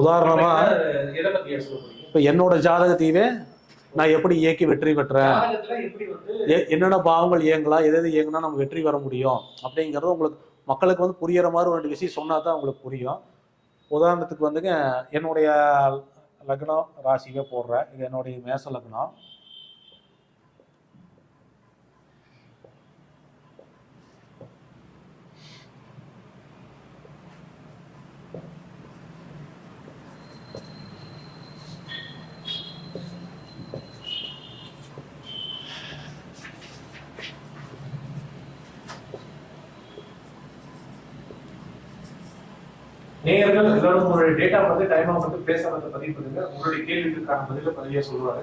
உதாரணமா இப்போ என்னோட ஜாதகத்தையே நான் எப்படி இயக்கி வெற்றி பெற்றேன், என்னென்ன பாவங்கள் இயங்கலாம், எது எது இயங்கினா நம்ம வெற்றி பெற முடியும் அப்படிங்கிறது உங்களுக்கு மக்களுக்கு வந்து புரியற மாதிரி ஒரு 2 விஷயம் சொன்னா தான் உங்களுக்கு புரியும். உதாரணத்துக்கு வந்துங்க, என்னுடைய லக்னம் ராசியை போடுறேன். இது என்னுடைய மேச லக்னம். நேயர்கள் எல்லாரும் உங்களுடைய டேட்டா வந்து டைமா வந்து பேசுறத பதிவு பண்ணுங்க. உங்களுடைய கேள்விக்கான பதில பதிவே சொல்லுவாரு.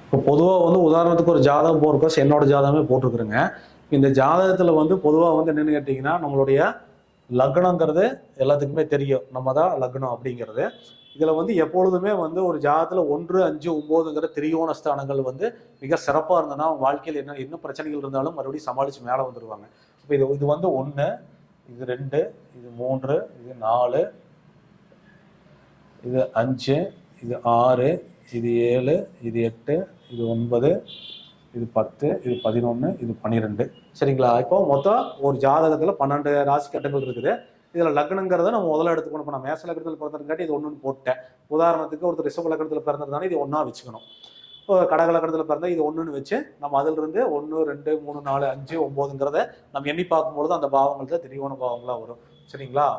இப்போ பொதுவாக வந்து உதாரணத்துக்கு ஒரு ஜாதகம் போகிறப்ப என்னோட ஜாதகமே போட்டிருக்குறேங்க. இந்த ஜாதகத்தில் வந்து பொதுவாக வந்து என்னென்னு கேட்டிங்கன்னா, நம்மளுடைய லக்னங்கிறது எல்லாத்துக்குமே தெரியும், நம்ம தான் லக்னம் அப்படிங்கிறது. இதில் வந்து எப்பொழுதுமே வந்து ஒரு ஜாதகத்தில் 1, 5, 9ங்கிற திரிகோண ஸ்தானங்கள் வந்து மிக சிறப்பாக இருந்ததுன்னா அவங்க வாழ்க்கையில் என்ன பிரச்சனைகள் இருந்தாலும் மறுபடியும் சமாளித்து மேலே வந்துடுவாங்க. இப்போ இது வந்து 1, இது 2, இது 3, இது 4, இது 5, இது 6, இது 7, இது 8, இது 9, இது 10, இது 11, இது 12. சரிங்களா? இப்போ மொத்தம் ஒரு ஜாதகத்தில் 12 ராசி கட்டங்கள் இருக்குது. இதில் லக்னங்கிறத நம்ம முதல்ல எடுத்துக்கணும். இப்போ நான் மேச லக்னத்தில் பிறந்திருக்காட்டி இது 1ன்னு போட்டேன். உதாரணத்துக்கு ஒருத்தர் ரிஷப லக்னத்தில் பிறந்திருந்தானே இது 1ஆ வச்சுக்கணும். இப்போ கடக லக்னத்தில் பிறந்தால் இது 1ன்னு வச்சு நம்ம அதிலிருந்து 1, 2, 3, 4, 5, 9ங்கிறத நம்ம எண்ணி பார்க்கும்பொழுது அந்த பாவங்கள் தான் திரிகோண பாவங்களாக வரும். சரிங்களா?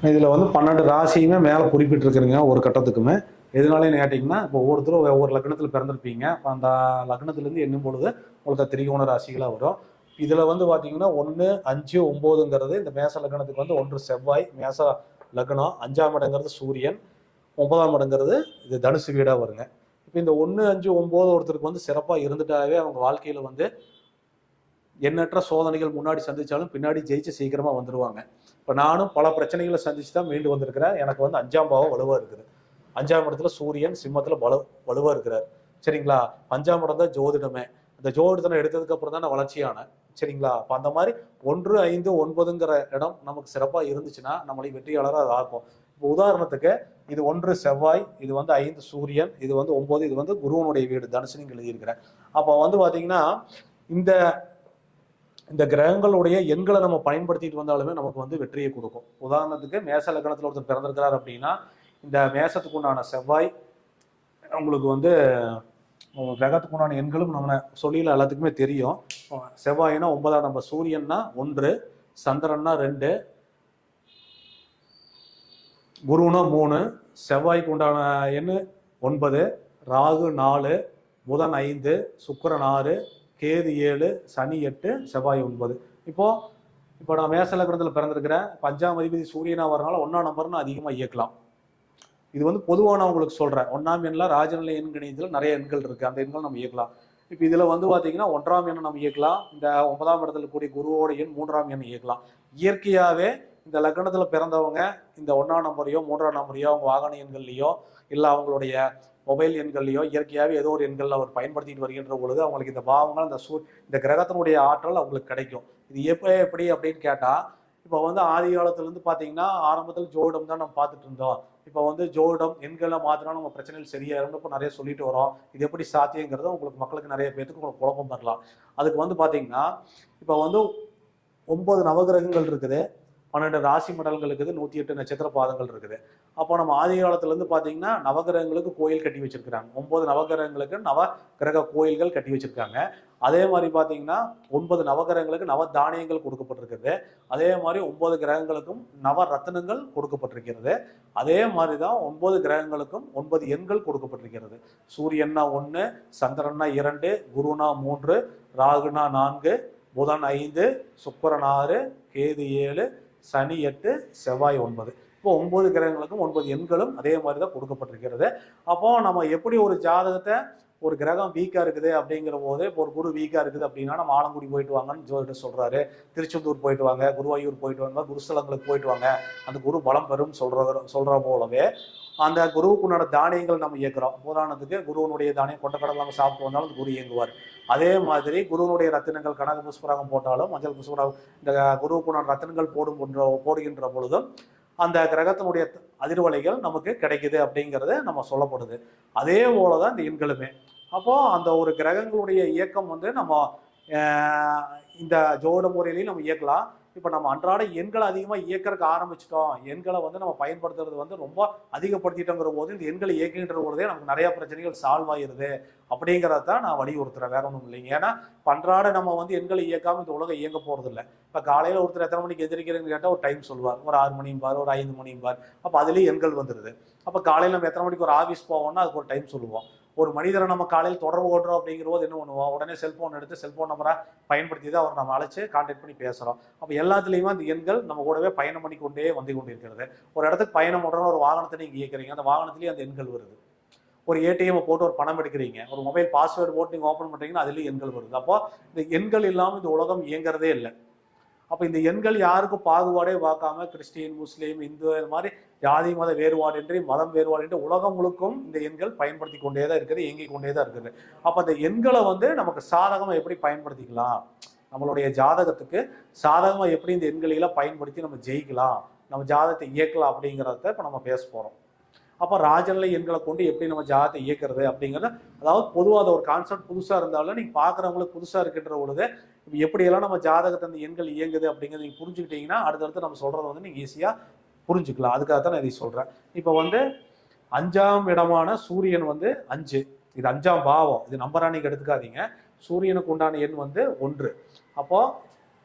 இதில் வந்து 12 ராசியுமே மேலே குறிப்பிட்டிருக்குறீங்க ஒரு கட்டத்துக்குமே. எதனாலேன்னு கேட்டிங்கன்னா, இப்போ ஒவ்வொருத்தரும் ஒவ்வொரு லக்னத்தில் பிறந்திருப்பீங்க. இப்போ அந்த லக்னத்துலேருந்து எண்ணும் பொழுது உங்களுக்கு திரிகோண ராசிகளாக வரும். இதில் வந்து பார்த்தீங்கன்னா 1, 5, 9ங்கிறது இந்த மேச லக்னத்துக்கு வந்து 1 செவ்வாய் மேச லக்னம், 5ஆம் இடங்கிறது சூரியன், 9ஆம் இடங்கிறது இது தனுசு வீடாக வருங்க. இப்போ இந்த 1, 5, 9 ஒருத்தருக்கு வந்து சிறப்பாக இருந்துட்டாவே அவங்க வாழ்க்கையில் வந்து எண்ணற்ற சோதனைகள் முன்னாடி சந்திச்சாலும் பின்னாடி ஜெயிச்சு சீக்கிரமா வந்துருவாங்க. இப்போ நானும் பல பிரச்சனைகளை சந்திச்சு தான் மீண்டு வந்திருக்கிறேன். எனக்கு வந்து 5ஆம் பாவம் வலுவா இருக்குது. 5ஆம் இடத்துல சூரியன் சிம்மத்துல வலுவா இருக்கிறார். சரிங்களா? 5ஆம் இடம் தான் ஜோதிடமே. அந்த ஜோதிடத்தை எடுத்ததுக்கு அப்புறம் தான் நான் வளர்ச்சியான. சரிங்களா? அப்போ அந்த மாதிரி 1, 5, 9ங்கிற இடம் நமக்கு சிறப்பா இருந்துச்சுன்னா நம்மளை வெற்றியாளராக அது ஆக்கும். இப்போ உதாரணத்துக்கு இது 1 செவ்வாய், இது வந்து 5 சூரியன், இது வந்து 9, இது வந்து குருவனுடைய வீடு தனுசுன்னு எழுதியிருக்கிறேன். அப்போ வந்து பாத்தீங்கன்னா இந்த இந்த கிரகங்களுடைய எண்களை நம்ம பயன்படுத்திட்டு வந்தாலுமே நமக்கு வந்து வெற்றியை கொடுக்கும். உதாரணத்துக்கு மேச லக்னத்தில் ஒருத்தர் பிறந்திருக்கிறார் அப்படின்னா, இந்த மேசத்துக்கு உண்டான செவ்வாய் உங்களுக்கு வந்து கிரகத்துக்கு உண்டான எண்களும் நம்ம சொல்லியில் எல்லாத்துக்குமே தெரியும். செவ்வாய்னா 9ஆம் நம்பர், சூரியன்னா 1, சந்திரன்னா 2, குருனா 3, செவ்வாய்க்கு உண்டான எண் 9, ராகு 4, புதன் 5, சுக்கிரன் 6, கேது 7, சனி 8, செவ்வாய் 9. இப்போ நான் மேச லக்னத்தில் பிறந்திருக்கிறேன். 5ஆம் அதிபதி சூரியனா வரனால 1ஆம் நம்பர்னு அதிகமாக இயக்கலாம். இது வந்து பொதுவாக நான் உங்களுக்கு சொல்றேன். 1ஆம் எண்ணில் ராஜநிலை எண் கணிதத்தில் நிறைய எண்கள் இருக்கு. அந்த எண்கள் நம்ம இயக்கலாம். இப்போ இதுல வந்து பாத்தீங்கன்னா 1ஆம் எண்ணை நம்ம இயக்கலாம். இந்த 9ஆம் இடத்துல கூடிய குருவோட எண் 3ஆம் எண்ணை இயக்கலாம். இயற்கையாவே இந்த லக்னத்துல பிறந்தவங்க இந்த 1ஆம் நம்பரையோ 3ஆம் நம்பரையோ அவங்க வாகன எண்கள்லையோ இல்லை அவங்களுடைய மொபைல் எண்கள்லையோ இயற்கையாகவே ஏதோ ஒரு எண்கள் அவர் பயன்படுத்திட்டு வருகின்ற பொழுது அவங்களுக்கு இந்த பாவங்கள் இந்த கிரகத்தினுடைய ஆற்றல் அவங்களுக்கு கிடைக்கும். இது எப்படி அப்படின்னு கேட்டா, இப்போ வந்து ஆதி காலத்துலேருந்து பார்த்தீங்கன்னா ஆரம்பத்தில் ஜோதிடம் தான் நம்ம பார்த்துட்டு இருந்தோம். இப்போ வந்து ஜோதிடம் எண்களை மாத்தினா நம்ம பிரச்சனைகள் சரியாயிரும்னு இப்போ நிறைய சொல்லிட்டு வரோம். இது எப்படி சாத்தியங்கிறத உங்களுக்கு மக்களுக்கு நிறைய பேருக்கு உங்களுக்கு குழப்பம் வரலாம். அதுக்கு வந்து பார்த்தீங்கன்னா இப்போ வந்து 9 நவகிரகங்கள் இருக்குது. 12 ராசி மண்டலங்கள் இருக்குது, 108 நட்சத்திர பாதங்கள் இருக்குது. அப்போ நம்ம ஆதி காலத்துலேருந்து பார்த்தீங்கன்னா நவகிரகங்களுக்கு கோயில் கட்டி வச்சிருக்கிறாங்க. 9 நவகிரகங்களுக்கு நவ கிரக கோயில்கள் கட்டி வச்சிருக்காங்க. அதே மாதிரி பார்த்தீங்கன்னா 9 நவகிரகங்களுக்கு நவ தானியங்கள் கொடுக்கப்பட்டிருக்கிறது. அதே மாதிரி 9 கிரகங்களுக்கும் நவ ரத்தினங்கள் கொடுக்கப்பட்டிருக்கிறது. அதே மாதிரி தான் 9 கிரகங்களுக்கும் 9 எண்கள் கொடுக்கப்பட்டிருக்கிறது. சூரியன்னா 1, சந்திரன்னா 2, குருனா 3, ராகுனா 4, புதன் 5, சுக்கிரன் 6, கேது 7, சனி 8, செவ்வாய் 9. இப்போ 9 கிரகங்களுக்கும் 9 எண்களும் அதே மாதிரி தான் கொடுக்கப்பட்டிருக்கிறது. அப்போ நம்ம எப்படி ஒரு ஜாதகத்தை ஒரு கிரகம் வீக்கா இருக்குது அப்படிங்கிற போது, இப்போ ஒரு குரு வீக்கா இருக்குது அப்படின்னா நம்ம ஆலங்குடி போயிட்டு வாங்கன்னு ஜோதிடர் சொல்றாரு, திருச்செந்தூர் போயிட்டு வாங்க, குருவாயூர் போயிட்டு வாங்க, குருஸ்தலங்களுக்கு போயிட்டு வாங்க, அந்த குரு பலம் பெறும் சொல்ற போலவே அந்த குருவுக்கு உண்டான தானியங்கள் நம்ம இயக்குறோம். உதாரணத்துக்கு குருவனுடைய தானியம் கொண்டக்கடலை நம்ம சாப்பிட்டு வந்தாலும் அந்த குரு இயங்குவார். அதே மாதிரி குருவனுடைய ரத்தினங்கள் கனக புஷ்பராகம் போட்டாலும் மஞ்சள் புஷ்பராகம் இந்த குருவுக்கு உண்டான ரத்தினங்கள் போடுகின்ற பொழுதும் அந்த கிரகத்தினுடைய அதிர்வலைகள் நமக்கு கிடைக்குது அப்படிங்கிறது நம்ம சொல்லப்படுது. அதே போலதான் இந்த எண்களுமே. அப்போ அந்த ஒரு கிரகங்களுடைய இயக்கம் வந்து நம்ம இந்த ஜோட முறையிலையும் நம்ம இயக்கலாம். இப்போ நம்ம அன்றாட எண்களை அதிகமாக இயக்கிறதுக்கு ஆரம்பிச்சிட்டோம், எண்களை வந்து நம்ம பயன்படுத்துறது வந்து ரொம்ப அதிகப்படுத்திட்டோங்கிற போது இந்த எண்களை இயக்குகின்ற பொழுதே நமக்கு நிறைய பிரச்சனைகள் சால்வ் ஆகிருது அப்படிங்கிறத தான் நான் வலியுறுத்துறேன். வேற ஒன்றும் இல்லைங்க. ஏன்னா அன்றாட நம்ம வந்து எண்களை இயக்காமல் இந்த உலகம் இயங்க போறது இல்லை. இப்போ காலையில் ஒருத்தர் எத்தனை மணிக்கு எதிர்க்கிறேன்னு கேட்டால் ஒரு டைம் சொல்லுவார், ஒரு 6 மணிம்பார், ஒரு 5 மணிம்பார். அப்போ அதுலேயே எண்கள் வந்துடுது. அப்போ காலையில் நம்ம எத்தனை மணிக்கு ஒரு ஆஃபீஸ் போவோம்னா அதுக்கு ஒரு டைம் சொல்லுவோம். ஒரு மனிதரை நம்ம காலையில் தொடர்பு ஓடுறோம் அப்படிங்கிற போது என்ன பண்ணுவோம், உடனே செல்போன் எடுத்து செல்போன் நம்பரை பயன்படுத்தி தான் அவர் நம்ம அழைச்சு கான்டாக்ட் பண்ணி பேசுகிறோம். அப்போ எல்லாத்துலேயுமே அந்த எண்கள் நம்ம கூடவே பயணம் பண்ணி கொண்டே வந்து கொண்டிருக்கிறது. ஒரு இடத்துக்கு பயணம் பண்ணுறோம், ஒரு வாகனத்தை நீங்கள் இயக்குறீங்க, அந்த வாகனத்துலேயும் அந்த எண்கள் வருது. ஒரு ஏடிஎம் போட்டு ஒரு பணம் எடுக்கிறீங்க, ஒரு மொபைல் பாஸ்வேர்டு போட்டு நீங்கள் ஓப்பன் பண்ணுறீங்கன்னா அதுலேயும் எண்கள் வருது. அப்போ இந்த எண்கள் இல்லாமல் இந்த உலகம் இயங்குறதே இல்லை. அப்போ இந்த எண்கள் யாருக்கும் பாகுபாடே பார்க்காம கிறிஸ்டின், முஸ்லீம், இந்து, இது மாதிரி ஜாதி மத வேறுபாடின்றி மதம் வேறுபாடின்றி உலகம் முழுக்கும் இந்த எண்கள் பயன்படுத்தி கொண்டே தான் இருக்குது, இயங்கி கொண்டே தான் இருக்குது. அப்போ அந்த எண்களை வந்து நமக்கு சாதகமாக எப்படி பயன்படுத்திக்கலாம், நம்மளுடைய ஜாதகத்துக்கு சாதகமாக எப்படி இந்த எண்களெல்லாம் பயன்படுத்தி நம்ம ஜெயிக்கலாம், நம்ம ஜாதகத்தை இயக்கலாம் அப்படிங்கிறத இப்போ நம்ம பேச போகிறோம். அப்போ ராஜநிலை எண்களை கொண்டு எப்படி நம்ம ஜாதகத்தை இயக்கிறது அப்படிங்கிறது, அதாவது பொதுவாக ஒரு கான்செப்ட் புதுசாக இருந்தாலும் நீங்கள் பார்க்குறவங்களுக்கு புதுசாக இருக்கின்ற பொழுது இப்போ எப்படியெல்லாம் நம்ம ஜாதகத்தை அந்த எண்கள் இயங்குது அப்படிங்கிறத நீங்கள் புரிஞ்சுக்கிட்டீங்கன்னா அடுத்தடுத்து நம்ம சொல்கிறத வந்து நீங்கள் ஈஸியாக புரிஞ்சுக்கலாம். அதுக்காக தான் நான் இதை சொல்கிறேன். இப்போ வந்து 5ஆம் இடமான சூரியன் வந்து 5, இது 5ஆம் பாவம், இது நம்பரானிக்கு எடுத்துக்காதீங்க. சூரியனுக்கு உண்டான எண் வந்து 1. அப்போ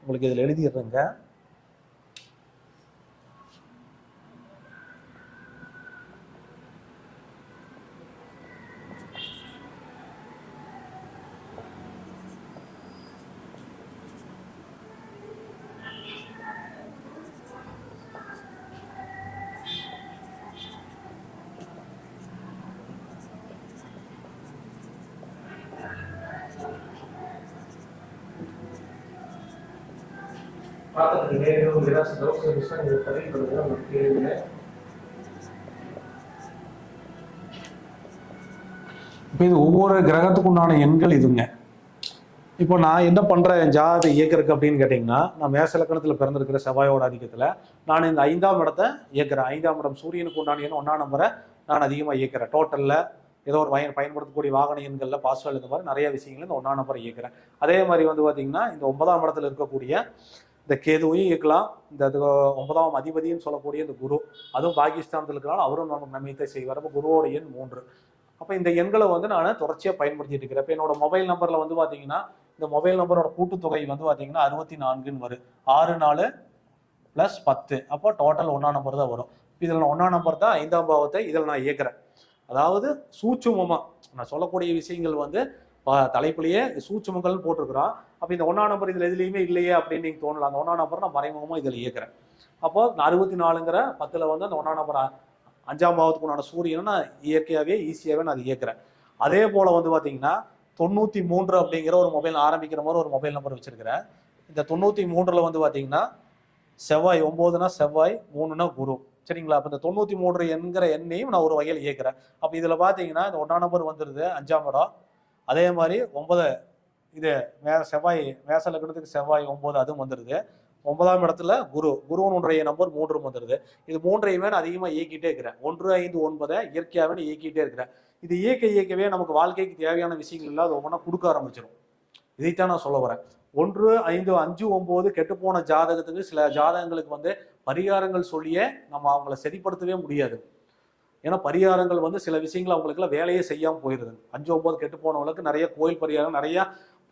உங்களுக்கு இதில் எழுதிடுறேங்க. இது ஒவ்வொரு கிரகத்துக்கு உண்டான எண்கள் இதுங்க. இப்போ நான் என்ன பண்றேன் என் ஜாதகத்தை இயக்கிறதுக்கு அப்படின்னு கேட்டீங்கன்னா, நான் மேச லக்னத்தில் பிறந்திருக்கிற செவ்வாயோட ஆதிக்கத்தில் நான் இந்த 5ஆம் இடத்தை இயக்கிறேன். 5ஆம் இடம் சூரியனுக்கு உண்டான எண் 1ஆம் நம்பரை நான் அதிகமாக இயக்கிறேன். டோட்டலில் ஏதோ ஒரு பயன்படுத்தக்கூடிய வாகன எண்களில் பாஸ்வேர்டு இந்த மாதிரி நிறைய விஷயங்கள் இந்த 1ஆம் நம்பரை இயக்கிறேன். அதே மாதிரி வந்து பார்த்தீங்கன்னா இந்த 9ஆம் இடத்துல இருக்கக்கூடிய இந்த கேதுவையும் இயக்கலாம். இந்த 9ஆம் அதிபதினு சொல்லக்கூடிய இந்த குரு, அதுவும் பாகிஸ்தானத்தில் இருக்கிறனால அவரும் நமக்கு நன்மையத்தை செய்வார். அப்போ குருவோட எண் 3. அப்போ இந்த எண்களை வந்து நான் தொடர்ச்சியாக பயன்படுத்திட்டு இருக்கிறேன். இப்போ என்னோட மொபைல் நம்பரில் வந்து பார்த்தீங்கன்னா இந்த மொபைல் நம்பரோட கூட்டுத்தொகை வந்து பார்த்தீங்கன்னா 64ன்னு வரும். 6 4 + 10, அப்போ டோட்டல் 1ஆம் நம்பர் தான் வரும். இதில் நான் 1ஆம் நம்பர் தான் 5ஆம் பாவத்தை இதில் நான் இயக்கிறேன். அதாவது சூட்சுமமாக நான் சொல்லக்கூடிய விஷயங்கள் வந்து தலைப்புலேயே சூட்சுமங்கள்னு போட்டிருக்கிறோம். அப்போ இந்த 1ஆம் நம்பர் இதில் எதுலேயுமே இல்லையே அப்படின்னு நீங்கள் தோணலாம். அந்த 1ஆம் நம்பர் நான் மறைமுகமாக இதில் இயக்கிறேன். அப்போ 64ங்கிற 10ல் வந்து அந்த 1ஆம் நம்பர் 5ஆம் பாவத்துக்கு உண்டான சூரியனை நான் இயற்கையாகவே ஈஸியாகவே நான் அதை இயக்கிறேன். அதே போல் வந்து பார்த்தீங்கன்னா 93 அப்படிங்கிற ஒரு மொபைல் ஆரம்பிக்கிற மாதிரி ஒரு மொபைல் நம்பர் வச்சிருக்கிறேன். இந்த 93ல் வந்து பார்த்தீங்கன்னா செவ்வாய், 9னா செவ்வாய், 3னா குரு, சரிங்களா? அப்போ இந்த 93 என்கிற எண்ணையும் நான் ஒரு வகையில் இயக்கிறேன். அப்போ இதில் பார்த்தீங்கன்னா இந்த 1ஆம் நம்பர் வந்துடுது 5ஆம் இடம். அதே மாதிரி 9 இது செவ்வாய், மேச லக்னத்துக்கு செவ்வாய் 9 அதுவும் வந்துடுது. 9ஆம் இடத்துல குருவனுடைய நம்பர் 3 வந்துடுது. இது 3ஐயுமே நான் அதிகமாக இயக்கிட்டே இருக்கிறேன். 1 5 9 இயற்கையாகவே நான் இயக்கிட்டே இருக்கிறேன். இது இயக்கவே நமக்கு வாழ்க்கைக்கு தேவையான விஷயங்கள் இல்லாத ஒவ்வொன்றா கொடுக்க ஆரம்பிச்சிடும். இதைத்தான் நான் சொல்ல வரேன். 1 5 5 9 கெட்டுப்போன ஜாதகத்துக்கு சில ஜாதகங்களுக்கு வந்து பரிகாரங்கள் சொல்லியே நம்ம அவங்கள சரிப்படுத்தவே முடியாது. ஏன்னா பரிகாரங்கள் வந்து சில விஷயங்கள் அவங்களுக்குலாம் வேலையே செய்யாமல் போயிடுது. 5 9 கெட்டு போனவங்களுக்கு நிறைய கோயில் பரிகாரம் நிறையா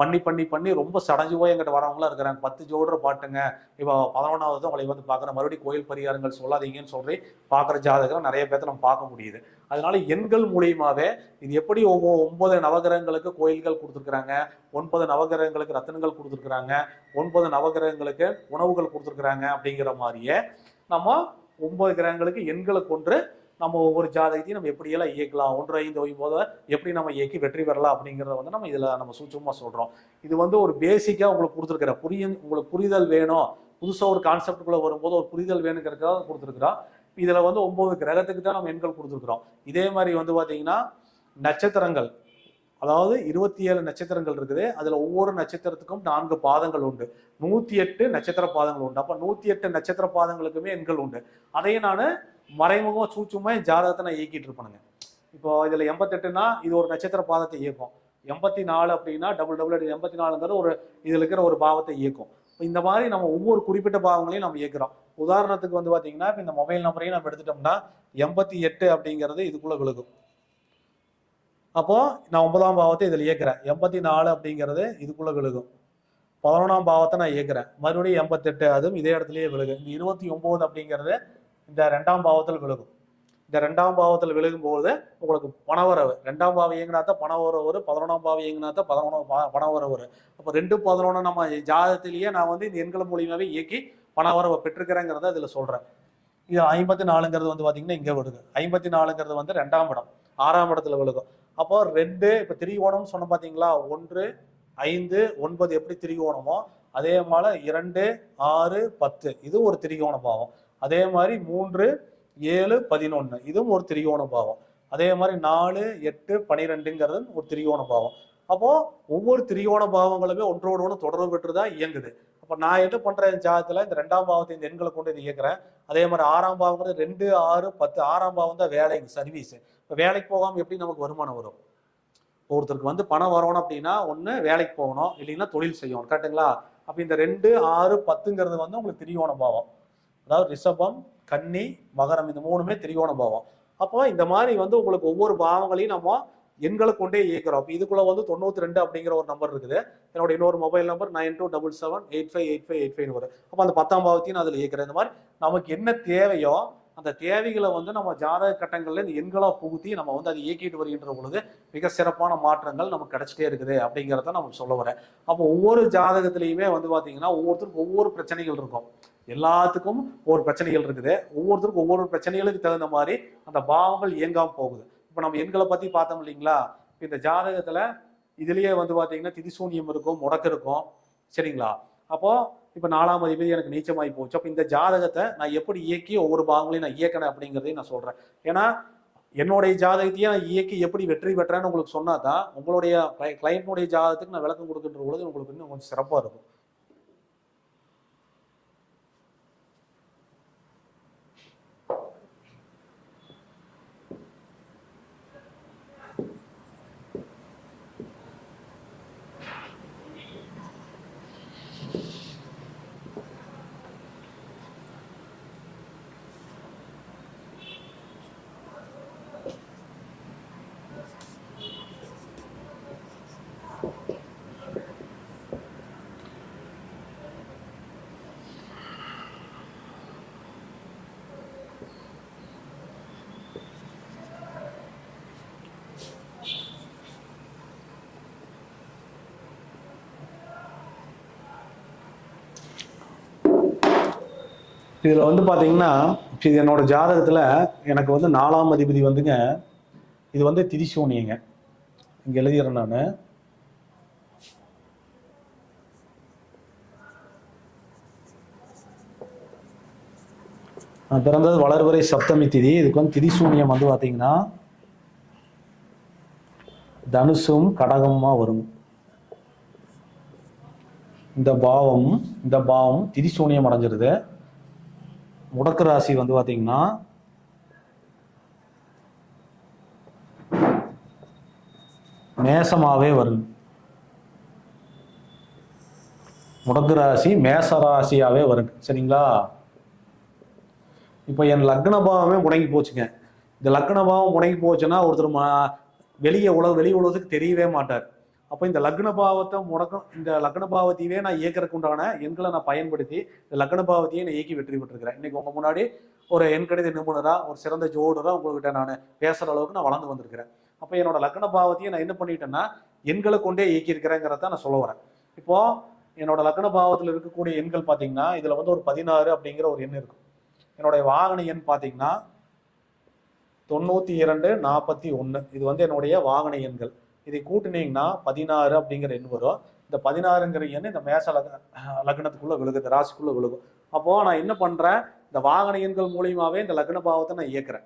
பண்ணி பண்ணி பண்ணி ரொம்ப சடஞ்சு போய் எங்கிட்ட வரவங்களாம் இருக்கிறாங்க. 10 ஜோடரை பாட்டுங்க, இப்போ 11வது உங்களை வந்து பார்க்குற மறுபடியும் கோயில் பரிகாரங்கள் சொல்லாதீங்கன்னு சொல்லி பார்க்குற ஜாதகம் நிறைய பேர்த்த நம்ம பார்க்க முடியுது. அதனால எண்கள் மூலியமாகவே இது எப்படி 9 நவகிரகங்களுக்கு கோயில்கள் கொடுத்துருக்குறாங்க, 9 நவகிரகங்களுக்கு ரத்தினங்கள் கொடுத்துருக்குறாங்க, 9 நவகிரகங்களுக்கு உணவுகள் கொடுத்துருக்குறாங்க அப்படிங்கிற மாதிரியே நம்ம 9 கிரகங்களுக்கு எண்களை கொண்டு நம்ம ஒவ்வொரு ஜாதகத்தையும் நம்ம எப்படியெல்லாம் இயக்கலாம், 1 5 9 எப்படி நம்ம இயக்கி வெற்றி பெறலாம் அப்படிங்கிறத வந்து நம்ம இதில் நம்ம சூட்சமாக சொல்கிறோம். இது வந்து ஒரு பேசிக்காக உங்களுக்கு கொடுத்துருக்குற உங்களுக்கு புரிதல் வேணும், புதுசாக ஒரு கான்செப்டுக்குள்ளே வரும்போது ஒரு புரிதல் வேணுங்கிறதுக்காக கொடுத்துருக்குறோம். இதில் வந்து 9 கிரகத்துக்கு தான் நம்ம எண்கள் கொடுத்துருக்குறோம். இதே மாதிரி வந்து பார்த்தீங்கன்னா நட்சத்திரங்கள், அதாவது 27 நட்சத்திரங்கள் இருக்குது. அதில் ஒவ்வொரு நட்சத்திரத்துக்கும் 4 பாதங்கள் உண்டு, 108 நட்சத்திர பாதங்கள் உண்டு. அப்போ 108 நட்சத்திர பாதங்களுக்குமே எண்கள் உண்டு. அதையும் நான் மறைமுகமாக சூட்சுமா ஜாதகத்தை நான் இயக்கிட்டு இருப்பேனுங்க. இப்போ இதில் 88னா இது ஒரு நட்சத்திர பாதத்தை இயக்கும், 84 அப்படின்னா டபுள் 84ங்கிறது ஒரு இதில் இருக்கிற ஒரு பாவத்தை இயக்கும். இந்த மாதிரி நம்ம ஒவ்வொரு குறிப்பிட்ட பாவங்களையும் நம்ம இயக்குறோம். உதாரணத்துக்கு வந்து பார்த்தீங்கன்னா இப்போ இந்த மொபைல் நம்பரையும் நம்ம எடுத்துட்டோம்னா 88 அப்படிங்கிறது இதுக்குள்ளே விழுகும். அப்போ நான் 9ஆம் பாவத்தை இதில் இயக்குறேன், 84 அப்படிங்கிறது இதுக்குள்ளே விழுகும். 11ஆம் பாவத்தை நான் இயக்குறேன், மறுபடியும் 88 அதுவும் இதே இடத்துலயே விழுகும். இந்த 29 அப்படிங்கிறது இந்த 2ஆம் பாவத்தில் விழுகும். இந்த 2ஆம் பாவத்தில் விழுகும்போது உங்களுக்கு பணவரவு, 2ஆம் பாவம் இயங்கினாத்த பணவரவு, 11ஆம் பாவம் இயங்கினாத்த பணவரவு. அப்போ 2 11 நம்ம ஜாதகத்திலேயே நான் வந்து இந்த எண்கள் மூலியமாகவே இயக்கி பணவரவை பெற்றுக்கிறேங்கிறத இதில் சொல்கிறேன். இது 54ங்கிறது வந்து பார்த்தீங்கன்னா இங்கே விழுகு. 54ங்கிறது வந்து 2ஆம் இடம், 6ஆம் இடத்துல விழுகும். அப்போ 2 இப்போ திரிகோணம்னு சொன்ன பார்த்தீங்களா, 1 5 9 எப்படி திரிகோணமோ அதே மாதிரி 2 6 10 இது ஒரு திரிகோண பாவம். அதே மாதிரி 3 7 11 இதுவும் ஒரு திரிகோண பாவம். அதே மாதிரி 4 8 12ங்கிறது ஒரு திரிகோண பாவம். அப்போ ஒவ்வொரு திரிகோண பாவங்களுமே ஒன்றோடு ஒன்று தொடர்பு பெற்றுதான் இயங்குது. அப்போ நான் என்ன பண்றேன் ஜாதகத்துல இந்த 2ஆம் பாவத்தை இந்த எண்களை கொண்டு இதை இயக்குறேன். அதே மாதிரி 6ஆம் பாவங்கிறது 2 6 10 6ஆம் பாவம் தான் வேலைக்கு சர்வீஸ். இப்போ வேலைக்கு போகாமல் எப்படி நமக்கு வருமானம் வரும்? ஒருத்தருக்கு வந்து பணம் வரணும் அப்படின்னா ஒன்று வேலைக்கு போகணும், இல்லைன்னா தொழில் செய்யணும், கரெக்டுங்களா? அப்போ இந்த 2 6 10ங்கிறது வந்து உங்களுக்கு திரிகோண பாவம். அதாவது ரிஷபம் கன்னி மகரம் இந்த 3மே திரிகோண பாவம். அப்போ இந்த மாதிரி வந்து உங்களுக்கு ஒவ்வொரு பாவங்களையும் நம்ம எண்களை கொண்டே இயக்கிறோம். அப்போ இதுக்குள்ள வந்து 92 அப்படிங்கிற ஒரு நம்பர் இருக்குது. என்னோட இன்னொரு மொபைல் நம்பர் 9277858585 வரும். அப்போ அந்த 10ஆம் பாவத்தையும் நான் அதில் இயக்கிறேன். இந்த மாதிரி நமக்கு என்ன தேவையோ அந்த தேவைகளை வந்து நம்ம ஜாதக கட்டங்கள்ல இந்த எண்களா புகுத்தி நம்ம வந்து அதை இயக்கிட்டு வருகின்ற பொழுது மிக சிறப்பான மாற்றங்கள் நமக்கு கிடைச்சிட்டே இருக்குது அப்படிங்கிறத நம்ம சொல்ல வரேன். அப்போ ஒவ்வொரு ஜாதகத்திலையுமே வந்து பார்த்தீங்கன்னா ஒவ்வொருத்தருக்கும் ஒவ்வொரு பிரச்சனைகள் இருக்கும், எல்லாத்துக்கும் ஒவ்வொரு பிரச்சனைகள் இருக்குது. ஒவ்வொருத்தருக்கும் ஒவ்வொரு பிரச்சனைகளுக்கு தகுந்த மாதிரி அந்த பாவங்கள் இயங்காம போகுது. இப்போ நம்ம எண்களை பற்றி பார்த்தோம் இல்லைங்களா, இந்த ஜாதகத்தில் இதுலேயே வந்து பார்த்தீங்கன்னா திதிசூன்யம் இருக்கும், முடக்கு இருக்கும், சரிங்களா? அப்போ இப்போ 4ஆம் அதிபதி எனக்கு நீச்சமாகி போச்சு. அப்போ இந்த ஜாதகத்தை நான் எப்படி இயக்கி ஒவ்வொரு பாவங்களையும் நான் இயக்கினேன் அப்படிங்கிறதையும் நான் சொல்கிறேன். ஏன்னா என்னுடைய ஜாதகத்தையே நான் இயக்கி எப்படி வெற்றி பெற்றேன்னு உங்களுக்கு சொன்னா தான் உங்களுடைய கிளையண்ட்டுடைய ஜாதகத்துக்கு நான் விளக்கம் கொடுக்கின்ற பொழுது உங்களுக்கு இன்னும் கொஞ்சம் சிறப்பாக இருக்கும். இதில் வந்து பார்த்தீங்கன்னா இது என்னோட ஜாதகத்தில் எனக்கு வந்து 4ஆம் அதிபதி வந்துங்க, இது வந்து திதிசூனியங்க. இங்கே எழுதிடுறேன் நான் பிறந்தது வளர்வரை சப்தமி திதி. இதுக்கு வந்து திதிசூனியம் வந்து பார்த்தீங்கன்னா தனுசும் கடகமா வரும். இந்த பாவம் திதிசூனியம் அடைஞ்சிருது. முடக்கு ராசி வந்து பார்த்தீங்கன்னா மேசமாவே வரும். முடக்கு ராசி மேச ராசியாவே வரும், சரிங்களா? இப்போ என் லக்ன பாவமே முடங்கி போச்சுங்க. இந்த லக்ன பாவம் முடங்கி போச்சுன்னா ஒருத்தர் வெளி உலகத்துக்கு தெரியவே மாட்டார். அப்போ இந்த லக்ன பாவத்தை முடக்கம், இந்த லக்ன பாவத்தையே நான் இயக்கிறதுக்கு உண்டான எண்களை நான் பயன்படுத்தி இந்த லக்ன பாவத்தையே நான் இயக்கி வெற்றி பெற்றிருக்கிறேன். இன்னைக்கு உங்க முன்னாடி ஒரு எண்கணித நிபுணரா, ஒரு சிறந்த ஜோடரா உங்ககிட்ட நான் பேசுற அளவுக்கு நான் வளர்ந்து வந்திருக்கிறேன். அப்போ என்னோட லக்ன பாவத்தையே நான் என்ன பண்ணிட்டேன்னா எண்களை கொண்டே இயக்கியிருக்கிறேங்கிறத நான் சொல்ல வரேன். இப்போ என்னோட லக்ன பாவத்தில் இருக்கக்கூடிய எண்கள் பார்த்தீங்கன்னா இதுல வந்து ஒரு 16 அப்படிங்கிற ஒரு எண் இருக்கும். என்னுடைய வாகன எண் பார்த்தீங்கன்னா 92 41. இது வந்து என்னுடைய வாகன எண்கள். இதை கூட்டினீங்கன்னா 16 அப்படிங்கிற எண் வரும். இந்த 16ங்கிற எண் இந்த மேச லக்னத்துக்குள்ள விழுகுது, ராசிக்குள்ள விழுகும். அப்போ நான் என்ன பண்றேன், இந்த வாகன எண்கள் மூலியமாவே இந்த லக்ன பாவத்தை நான் இயக்குறேன்.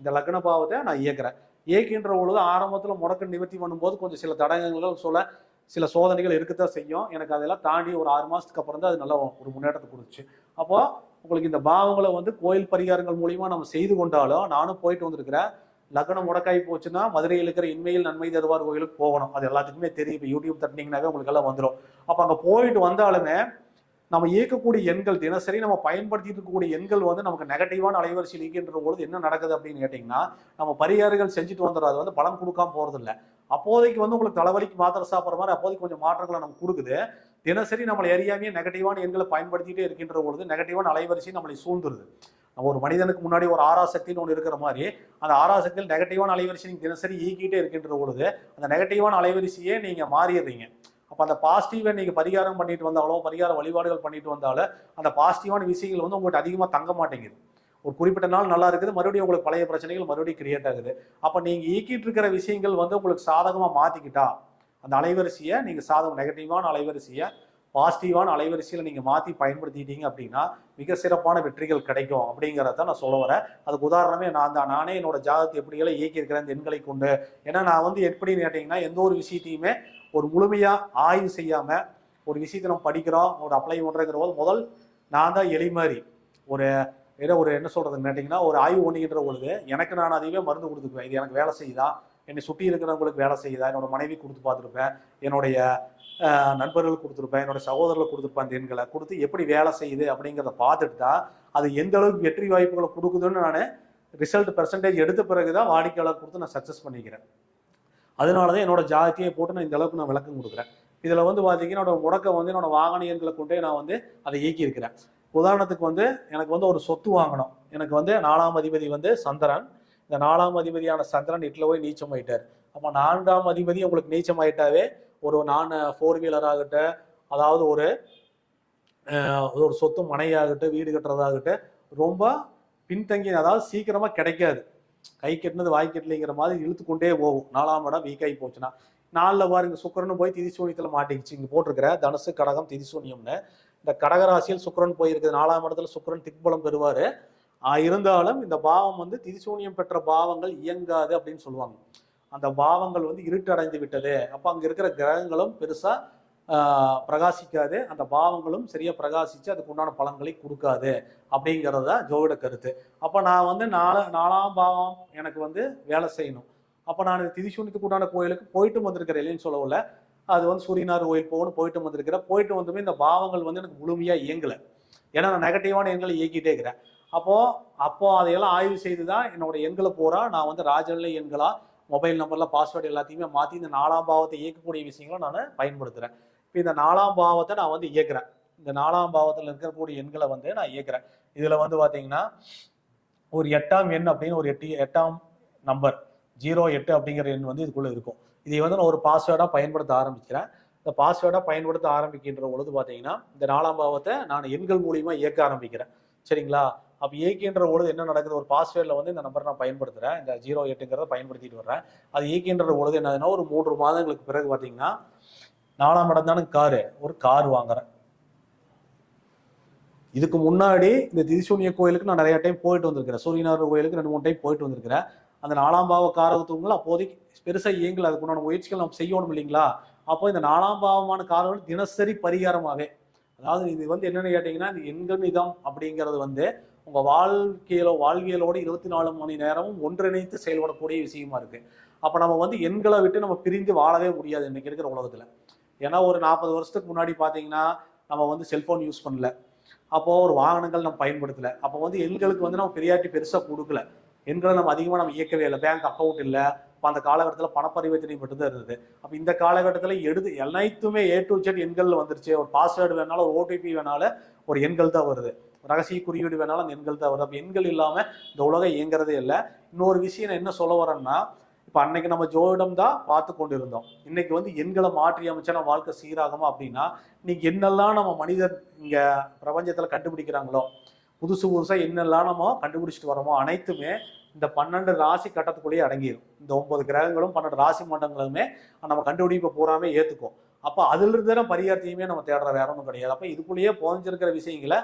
இந்த லக்ன பாவத்தை நான் இயக்குறேன். இயக்கின்ற பொழுது ஆரம்பத்தில் முடக்க நிவர்த்தி பண்ணும்போது கொஞ்சம் சில தடயங்கள் சில சோதனைகள் இருக்கத்தான் செய்யும். எனக்கு அதெல்லாம் தாண்டி ஒரு 6 மாசத்துக்கு அப்புறம் தான் அது நல்ல ஒரு முன்னேற்றத்தை கொடுத்துச்சு. அப்போ உங்களுக்கு இந்த பாவங்களை வந்து கோயில் பரிகாரங்கள் மூலியமா நம்ம செய்து கொண்டாலும், நானும் போயிட்டு வந்திருக்கிறேன். லக்னம் முடக்காய் போச்சுன்னா மதுரையில் இருக்கிற இன்மையில் நன்மை தருவார் கோயிலுக்கு போகணும். அது எல்லாத்துக்குமே தெரியும். இப்போ யூடியூப் தட்டினீங்கன்னாவே உங்களுக்கு எல்லாம் வந்துடும். அப்போ அங்கே போயிட்டு வந்தாலுமே நம்ம இயக்கக்கூடிய எண்கள், தினசரி நம்ம பயன்படுத்திட்டு இருக்கக்கூடிய எண்கள் வந்து நமக்கு நெகட்டிவான அலைவரிசையில் இயக்கின்ற பொழுது என்ன நடக்குது அப்படின்னு கேட்டிங்கன்னா, நம்ம பரிகாரங்கள் செஞ்சுட்டு வந்துடும். அது வந்து பலன் கொடுக்காம போறது இல்லை. அப்போதைக்கு வந்து உங்களுக்கு தலைவலிக்கு மாத்திரை சாப்பிட்ற மாதிரி அப்போதைக்கு கொஞ்சம் மாற்றங்களை நம்ம கொடுக்குது. தினசரி நம்மளை அறியாமையே நெகட்டிவான எண்களை பயன்படுத்திட்டே இருக்கின்ற பொழுது நெகட்டிவான அலைவரிசை நம்மளை சூழ்ந்துருது. நம்ம ஒரு மனிதனுக்கு முன்னாடி ஒரு ஆறாசக்தின்னு ஒன்று இருக்கிற மாதிரி அந்த ஆறாசக்தியில் நெகட்டிவான அலைவரிசை நீங்கள் தினசரி இயக்கிட்டே இருக்கின்ற பொழுது அந்த நெகட்டிவான அலைவரிசையே நீங்கள் மாறிடுறீங்க. அப்போ அந்த பாசிட்டிவை நீங்கள் பரிகாரம் பண்ணிட்டு வந்தாலும், பரிகார வழிபாடுகள் பண்ணிட்டு வந்தாலும் அந்த பாசிட்டிவான விஷயங்கள் வந்து உங்கள்கிட்ட அதிகமாக தங்க மாட்டேங்குது. ஒரு குறிப்பிட்ட நாள் நல்லா இருக்குது, மறுபடியும் உங்களுக்கு பழைய பிரச்சனைகள் மறுபடியும் கிரியேட் ஆகுது. அப்போ நீங்கள் இயக்கிட்டு இருக்கிற விஷயங்கள் வந்து உங்களுக்கு சாதகமாக மாற்றிக்கிட்டா அந்த அலைவரிசையை நீங்கள் நெகட்டிவான அலைவரிசையை பாசிட்டிவான அலைவரிசையில் நீங்கள் மாற்றி பயன்படுத்திட்டீங்க அப்படின்னா மிக சிறப்பான வெற்றிகள் கிடைக்கும் அப்படிங்கிறத நான் சொல்ல வரேன். அதுக்கு உதாரணமே நானே என்னோட ஜாதகத்தை எப்படியெல்லாம் இயக்கியிருக்கிறேன் இந்த எண்களை கொண்டு. ஏன்னா நான் வந்து எப்படின்னு கேட்டிங்கன்னா எந்த ஒரு விஷயத்தையுமே ஒரு முழுமையாக ஆய்வு செய்யாமல் ஒரு விஷயத்தை நம்ம படிக்கிறோம், ஒரு அப்ளை பண்ணுறங்கிற போது முதல் நான் தான் எளிமாரி என்ன சொல்கிறதுன்னு கேட்டிங்கன்னா ஒரு ஆய்வு பண்ணிக்கின்ற பொழுது எனக்கு நான் அதையே மருந்து கொடுத்துக்குவேன். இது எனக்கு வேலை செய்யுதா, என்னை சுற்றி இருக்கிறவங்களுக்கு வேலை செய்யுதா, என்னோட மனைவி கொடுத்து பார்த்துருப்பேன், என்னுடைய நண்பர்கள் கொடுத்துருப்பேன், என்னோட சகோதரர்கள் கொடுத்துருப்பேன். அந்த எண்களை கொடுத்து எப்படி வேலை செய்யுது அப்படிங்கிறத பார்த்துட்டு தான் அது எந்த அளவுக்கு வெற்றி வாய்ப்புகளை கொடுக்குதுன்னு நான் ரிசல்ட் பெர்சன்டேஜ் எடுத்த பிறகு தான் வாடிக்கையாளர் கொடுத்து நான் சக்ஸஸ் பண்ணிக்கிறேன். அதனால தான் என்னோட ஜாதகத்தையே போட்டு நான் இந்த அளவுக்கு நான் விளக்கம் கொடுக்குறேன். இதில் வந்து பார்த்தீங்கன்னா என்னோட முடக்கம் வந்து என்னோட வாகன எண்களை கொண்டே நான் வந்து அதை இயக்கியிருக்கிறேன். உதாரணத்துக்கு வந்து எனக்கு வந்து ஒரு சொத்து வாங்கணும். எனக்கு வந்து 4ஆம் அதிபதி வந்து சந்திரன். இந்த 4ஆம் அதிபதியான சந்திரன் இட்ல போய் நீச்சம் ஆயிட்டார். அப்போ 4ஆம் அதிபதி உங்களுக்கு நீச்சம் ஆயிட்டாவே ஒரு நான் 4 வீலர் ஆகட்டும், அதாவது ஒரு சொத்து மனையாகட்டும், வீடு கட்டுறதாகட்டும் ரொம்ப பின்தங்கி, அதாவது சீக்கிரமா கிடைக்காது. கை கட்டினது வாய் கட்டலைங்கிற மாதிரி இழுத்து கொண்டே போகும். 4ஆம் இடம் வீக்காகி போச்சுன்னா 4ல் பாருங்க சுக்கிரன் போய் திதிசூனியத்தில் மாட்டிக்கிச்சு. இங்கே போட்டிருக்கிற தனுசு கடகம் திதிசூனியம்னு இந்த கடகராசியில் சுக்கிரன் போயிருக்குது. 4ஆம் இடத்துல சுக்கிரன் திக்பலம் பெறுவார். இருந்தாலும் இந்த பாவம் வந்து திதிசூனியம் பெற்ற பாவங்கள் இயங்காது அப்படின்னு சொல்லுவாங்க. அந்த பாவங்கள் வந்து இருட்டு அடைந்து விட்டது. அப்போ அங்கே இருக்கிற கிரகங்களும் பெருசாக பிரகாசிக்காது, அந்த பாவங்களும் சரியாக பிரகாசித்து அதுக்கு உண்டான பலன்களை கொடுக்காது அப்படிங்கிறது தான் ஜோதிட கருத்து. அப்போ நான் வந்து 4ஆம் பாவம் எனக்கு வந்து வேலை செய்யணும். அப்போ நான் திதிசூனியத்துக்கு உண்டான கோயிலுக்கு போயிட்டு வந்திருக்கிறேன் இல்லைன்னு சொல்லவில்லை. அது வந்து சூரியனார் கோயில் போகணும், போயிட்டு வந்திருக்கிறேன். போயிட்டு வந்துமே இந்த பாவங்கள் வந்து எனக்கு முழுமையாக இயங்கலை. ஏன்னா நான் நெகட்டிவான எண்களை இயக்கிட்டே இருக்கிறேன். அப்போ அதையெல்லாம் ஆய்வு செய்து தான் என்னோட எண்களை பூரா நான் வந்து ராஜநிலை எண்களா, மொபைல் நம்பர்ல பாஸ்வேர்டு எல்லாத்தையுமே மாற்றி இந்த 4ஆம் பாவத்தை இயக்கக்கூடிய விஷயங்களை நான் பயன்படுத்துகிறேன். இப்போ இந்த 4ஆம் பாவத்தை நான் வந்து இயக்குறேன். இந்த 4ஆம் பாவத்தில் இருக்கக்கூடிய எண்களை வந்து நான் இயக்குறேன். இதில் வந்து பார்த்தீங்கன்னா ஒரு 8ஆம் எண் அப்படின்னு ஒரு 8ஆம் நம்பர் 08 அப்படிங்கிற எண் வந்து இதுக்குள்ளே இருக்கும். இதை வந்து நான் ஒரு பாஸ்வேர்டாக பயன்படுத்த ஆரம்பிக்கிறேன். இந்த பாஸ்வேர்டாக பயன்படுத்த ஆரம்பிக்கின்ற பொழுது பார்த்தீங்கன்னா இந்த 4ஆம் பாவத்தை நான் எண்கள் மூலியமாக இயக்க ஆரம்பிக்கிறேன். சரிங்களா? அப்போ இயக்கின்ற பொழுது என்ன நடக்குது, ஒரு பாஸ்வேர்டில் வந்து இந்த நம்பர் நான் பயன்படுத்துகிறேன், இந்த 08ங்கிறத பயன்படுத்திட்டு வர்றேன். அது இயக்கின்ற பொழுது என்னதுன்னா ஒரு 3 மாதங்களுக்கு பிறகு பார்த்தீங்கன்னா 4ஆம் இடம் தானே ஒரு கார் வாங்குறேன். இதுக்கு முன்னாடி இந்த திதிசூனிய கோயிலுக்கு நான் நிறைய டைம் போயிட்டு வந்திருக்கிறேன். சூரியனார் கோயிலுக்கு 2-3 டைம் போயிட்டு வந்திருக்கிறேன். அந்த 4ஆம் பாவ காரகத்துவங்கள் அப்போதைக்கு பெருசாக இயங்கல, அதுக்கு உண்டான முயற்சிகள் நம்ம செய்யணும் இல்லைங்களா? அப்போ இந்த 4ஆம் பாவமான காரகங்கள் தினசரி பரிகாரமாகவே, அதாவது இது வந்து என்னன்னு கேட்டீங்கன்னா இந்த எண்கணிதம் அப்படிங்கிறது வந்து உங்க வாழ்வியலோட 24 மணி நேரமும் ஒன்றிணைத்து செயல்படக்கூடிய விஷயமா இருக்கு. அப்ப நம்ம வந்து எண்களை விட்டு நம்ம பிரிந்து வாழவே முடியாது இன்னைக்கு இருக்கிற உலகத்துல. ஏன்னா ஒரு 40 வருஷத்துக்கு முன்னாடி பாத்தீங்கன்னா நம்ம வந்து செல்போன் யூஸ் பண்ணல. அப்போ ஒரு வாகனங்கள் நம்ம பயன்படுத்தல, அப்போ வந்து எண்களுக்கு வந்து நம்ம பெரியாட்டி பெருசா கொடுக்கல, எண்களை நம்ம அதிகமா நம்ம இயக்கவே இல்லை, பேங்க் அக்கௌண்ட் இல்லை. அப்போ அந்த காலகட்டத்தில் பணப்பரிவர்த்தனை மட்டும்தான் இருந்தது. அப்போ இந்த காலகட்டத்தில் அனைத்துமே A to Z எண்கள் வந்துருச்சு. ஒரு பாஸ்வேர்டு வேணாலும், ஒரு OTP வேணாலும் ஒரு எண்கள் தான் வருது, ரகசிய குறியீடு வேணாலும் அந்த எண்கள் தான் வருது. அப்போ எண்கள் இல்லாம இந்த உலகம் இயங்குறதே இல்லை. இன்னொரு விஷயம் நான் என்ன சொல்ல வரேன்னா, இப்போ அன்னைக்கு நம்ம ஜோதிடம் தான் பார்த்து கொண்டு இருந்தோம், இன்னைக்கு வந்து எண்களை மாற்றி அமைச்சா நம்ம வாழ்க்கை சீராகுமா அப்படின்னா, இன்னைக்கு என்னெல்லாம் நம்ம மனிதர் இங்க பிரபஞ்சத்துல கண்டுபிடிக்கிறாங்களோ, புதுசு புதுசா என்னெல்லாம் நம்ம கண்டுபிடிச்சிட்டு வரோமோ அனைத்துமே இந்த 12 ராசி கட்டத்துக்குள்ளேயே அடங்கிடும். இந்த 9 கிரகங்களும் 12 ராசி மண்டங்களுமே நம்ம கண்டுபிடிப்பை பூராமே ஏத்துக்கும். அப்போ அதுல இருந்து பரிகாரத்தையுமே நம்ம தேடுற வேற ஒன்றும் கிடையாது. அப்போ இதுக்குள்ளேயே புதஞ்சிருக்கிற விஷயங்களை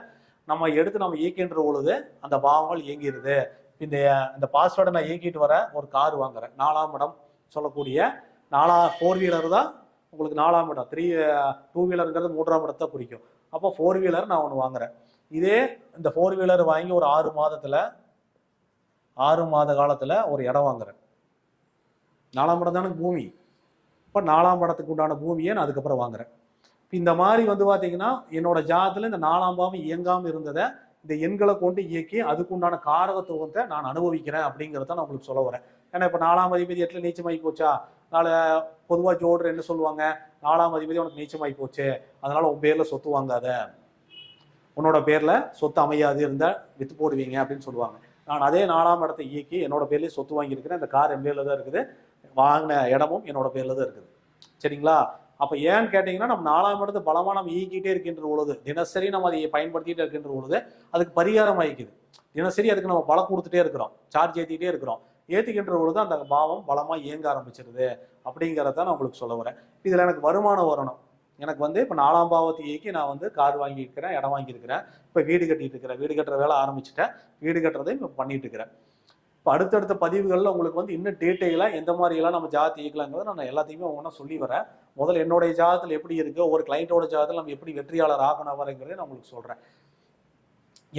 நம்ம எடுத்து நம்ம இயக்கின்ற பொழுது அந்த பாவங்கள் இயங்கிடுது. இந்த பாஸ்வேர்டை நான் இயக்கிட்டு வர ஒரு கார் வாங்குறேன், 4ஆம் இடம் சொல்லக்கூடிய 4 வீலர் தான் உங்களுக்கு 4ஆம் இடம், 2 வீலருங்கிறது 3ஆம் இடத்தை குறிக்கும். அப்போ 4 வீலர் நான் ஒன்று வாங்குறேன். இதே இந்த 4 வீலர் வாங்கி ஒரு 6 மாத காலத்துல ஒரு இடம் வாங்குறேன், 4ஆம் இடம் தானே பூமி. இப்போ 4ஆம் இடத்துக்கு உண்டான பூமியை நான் அதுக்கப்புறம் வாங்குறேன். இந்த மாதிரி வந்து பார்த்தீங்கன்னா என்னோட ஜாதத்துல இந்த 4ஆம் பாவம் இயங்காமல் இருந்ததை இந்த எண்களை கொண்டு இயக்கி அதுக்குண்டான காரகத்துவத்தை நான் அனுபவிக்கிறேன் அப்படிங்கிறத நான் உங்களுக்கு சொல்ல வரேன். ஏன்னா இப்போ 4ஆம் அதிபதி 8ல் நீச்சமாகி போச்சா, பொதுவாக ஜோடர் என்ன சொல்லுவாங்க, 4ஆம் அதிபதி உனக்கு நீச்சமாகி போச்சு, அதனால உன் பேர்ல சொத்து வாங்காத, உன்னோட பேர்ல சொத்து அமையாது இருந்தா வித்து போடுவீங்க அப்படின்னு சொல்லுவாங்க. நான் அதே 4ஆம் இடத்தை இயக்கி என்னோட பேர்லயே சொத்து வாங்கியிருக்கிறேன், இந்த கார் என் பேர்ல தான் இருக்குது, வாங்கின இடமும் என்னோட பேர்ல தான் இருக்குது. சரிங்களா? அப்ப ஏன்னு கேட்டீங்கன்னா, நம்ம 4ஆம் இடத்தை பலமா நம்ம இயக்கிட்டே இருக்கின்ற பொழுது, தினசரி நம்ம அதை பயன்படுத்திட்டே இருக்கின்ற பொழுது அதுக்கு பரிகாரம் ஆயிக்குது. தினசரி அதுக்கு நம்ம பலம் கொடுத்துட்டே இருக்கிறோம், சார்ஜ் ஏற்றிக்கிட்டே இருக்கிறோம். ஏற்றிக்கின்ற பொழுது அந்த பாவம் பலமா இயங்க ஆரம்பிச்சிருது அப்படிங்கிறத நான் உங்களுக்கு சொல்ல வரேன். இதுல எனக்கு வருமானம் வரணும். எனக்கு வந்து இப்போ 4ஆம் பாவத்தை இயக்கி நான் வந்து கார் வாங்கியிருக்கிறேன், இடம் வாங்கியிருக்கிறேன், இப்போ வீடு கட்டிட்டு இருக்கிறேன், வீடு கட்டுற வேலை ஆரம்பிச்சுட்டேன், வீடு கட்டுறதையும் இப்போ பண்ணிட்டு இருக்கிறேன். இப்போ அடுத்தடுத்த பதிவுகளில் உங்களுக்கு வந்து இன்னும் டீட்டெயிலாக எந்த மாதிரியெல்லாம் நம்ம ஜாதத்தை இயக்கலாங்கிறத நான் எல்லாத்தையுமே ஒன்றா சொல்லி வரேன். முதல்ல என்னுடைய ஜாதத்தில் எப்படி இருக்கு, ஒரு கிளைண்ட்டோட ஜாதத்தில் நம்ம எப்படி வெற்றியாளர் ஆகணும் வரங்கிறத நான் உங்களுக்கு சொல்கிறேன்.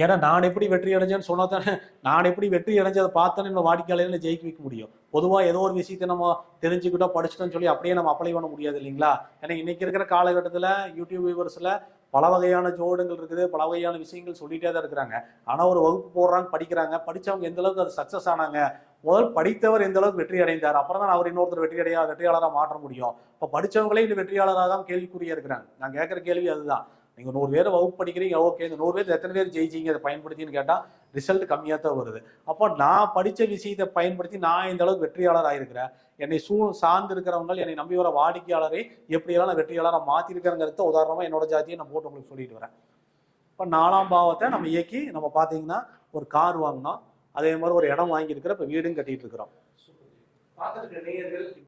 ஏன்னா நான் எப்படி வெற்றி அடைஞ்சேன்னு சொன்னா தானே, நான் எப்படி வெற்றி அடைஞ்சதை பார்த்தானே நம்ம வாடிக்கையாளர்களை ஜெயிக்க வைக்க முடியும். பொதுவாக ஏதோ ஒரு விஷயத்தை நம்ம தெரிஞ்சுக்கிட்டோம் படிச்சுட்டோம்னு சொல்லி அப்படியே நம்ம அப்ளை பண்ண முடியாது இல்லைங்களா? ஏன்னா இன்னைக்கு இருக்கிற காலகட்டத்தில் யூடியூப் வியூவர்ஸில் பல வகையான ஜோடுகள் இருக்குது, பல வகையான விஷயங்கள் சொல்லிட்டே தான் இருக்கிறாங்க. ஆனால் ஒரு வகுப்பு போடுறாங்க, படிக்கிறாங்க, படித்தவங்க எந்த அளவுக்கு அது சக்ஸஸ் ஆனாங்க, முதல் படித்தவர் எந்த அளவுக்கு வெற்றி அடைந்தார், அப்புறம் தான் அவர் இன்னொருத்தர் வெற்றியாளராக மாற்ற முடியும். இப்போ படித்தவங்களே இந்த வெற்றியாளராக தான் கேள்விக்குறியா இருக்கிறாங்க. நான் கேட்குற கேள்வி அதுதான். நீங்கள் 100 பேர் வகுப்பு படிக்கிறீங்க, ஓகே, இந்த 100 பேர் எத்தனை பேர் ஜெயிச்சிங்க அதை பயன்படுத்தின்னு கேட்டால் ரிசல்ட் கம்மியாக தான் வருது. அப்போ நான் படித்த விஷயத்தை பயன்படுத்தி நான் இந்த அளவுக்கு வெற்றியாளர் ஆகிருக்கிறேன், என்னை சார்ந்து இருக்கிறவங்க, என்னை நம்பி வர வாடிக்கையாளரை எப்படியெல்லாம் நான் வெற்றியாளராக மாற்றிருக்கிறேங்கிறத உதாரணமாக என்னோட ஜாதியை நான் போட்டு உங்களுக்கு சொல்லிட்டு வரேன். இப்போ 4ஆம் பாவத்தை நம்ம இயக்கி நம்ம பார்த்தீங்கன்னா ஒரு கார் வாங்கினோம், அதே மாதிரி ஒரு இடம் வாங்கியிருக்கிறோம், இப்போ வீடும் கட்டிட்டு இருக்கிறோம்.